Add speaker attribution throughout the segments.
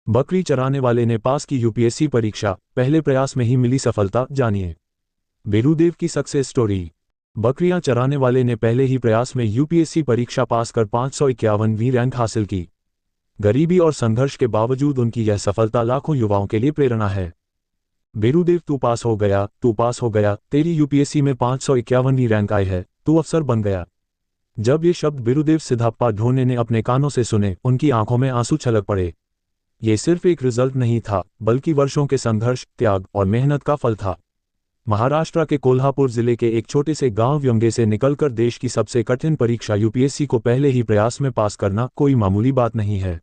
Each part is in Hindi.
Speaker 1: बकरी चराने वाले ने पास की यूपीएससी परीक्षा, पहले प्रयास में ही मिली सफलता, जानिए बेरूदेव की सक्सेस स्टोरी। बकरियां चराने वाले ने पहले ही प्रयास में यूपीएससी परीक्षा पास कर 551वीं रैंक हासिल की। गरीबी और संघर्ष के बावजूद उनकी यह सफलता लाखों युवाओं के लिए प्रेरणा है। बेरूदेव, तू पास हो गया, तू पास हो गया, तेरी यूपीएससी में 551वीं रैंक आई है, तू अफसर बन गया। जब ये शब्द बेरूदेव सिद्धाप्पा ढोने ने अपने कानों से सुने, उनकी आंखों में आंसू छलक पड़े। ये सिर्फ एक रिजल्ट नहीं था, बल्कि वर्षों के संघर्ष, त्याग और मेहनत का फल था। महाराष्ट्र के कोल्हापुर जिले के एक छोटे से गांव व्यंगे से निकलकर देश की सबसे कठिन परीक्षा यूपीएससी को पहले ही प्रयास में पास करना कोई मामूली बात नहीं है।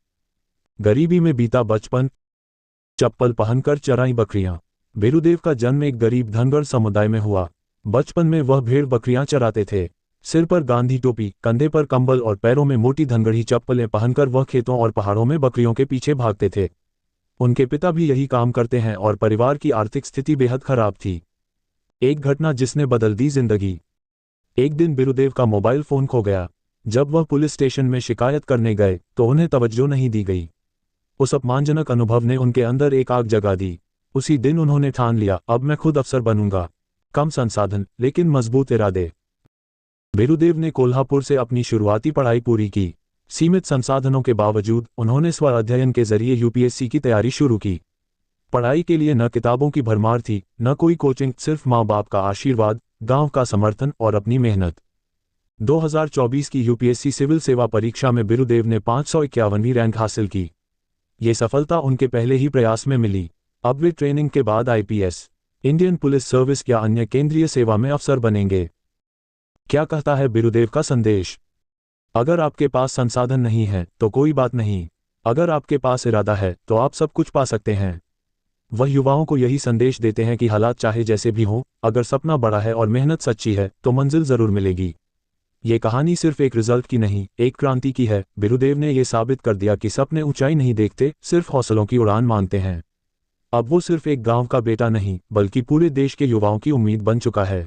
Speaker 1: गरीबी में बीता बचपन, चप्पल पहनकर चराई बकरियां। बेरूदेव का जन्म एक गरीब धनगर समुदाय में हुआ। बचपन में वह भेड़ बकरियां चराते थे। सिर पर गांधी टोपी, कंधे पर कंबल और पैरों में मोटी धनगढ़ी चप्पलें पहनकर वह खेतों और पहाड़ों में बकरियों के पीछे भागते थे। उनके पिता भी यही काम करते हैं और परिवार की आर्थिक स्थिति बेहद खराब थी। एक घटना जिसने बदल दी जिंदगी। एक दिन बेरूदेव का मोबाइल फोन खो गया। जब वह पुलिस स्टेशन में शिकायत करने गए तो उन्हें तवज्जो नहीं दी गई। उस अपमानजनक अनुभव ने उनके अंदर एक आग जगा दी। उसी दिन उन्होंने ठान लिया, अब मैं खुद अफसर बनूंगा। कम संसाधन लेकिन मजबूत इरादे। बेरूदेव ने कोल्हापुर से अपनी शुरुआती पढ़ाई पूरी की। सीमित संसाधनों के बावजूद उन्होंने स्व अध्ययन के जरिए यूपीएससी की तैयारी शुरू की। पढ़ाई के लिए न किताबों की भरमार थी, न कोई कोचिंग, सिर्फ माँ बाप का आशीर्वाद, गांव का समर्थन और अपनी मेहनत। 2024 की यूपीएससी सिविल सेवा परीक्षा में बेरूदेव ने 551वीं रैंक हासिल की। ये सफलता उनके पहले ही प्रयास में मिली। अब वे ट्रेनिंग के बाद आईपीएस, इंडियन पुलिस सर्विस या अन्य केंद्रीय सेवा में अफसर बनेंगे। क्या कहता है बेरूदेव का संदेश? अगर आपके पास संसाधन नहीं है तो कोई बात नहीं, अगर आपके पास इरादा है तो आप सब कुछ पा सकते हैं। वह युवाओं को यही संदेश देते हैं कि हालात चाहे जैसे भी हों, अगर सपना बड़ा है और मेहनत सच्ची है तो मंजिल जरूर मिलेगी। ये कहानी सिर्फ एक रिजल्ट की नहीं, एक क्रांति की है। बेरूदेव ने यह साबित कर दिया कि सपने ऊंचाई नहीं देखते, सिर्फ हौसलों की उड़ान मांगते हैं। अब वो सिर्फ एक गांव का बेटा नहीं, बल्कि पूरे देश के युवाओं की उम्मीद बन चुका है।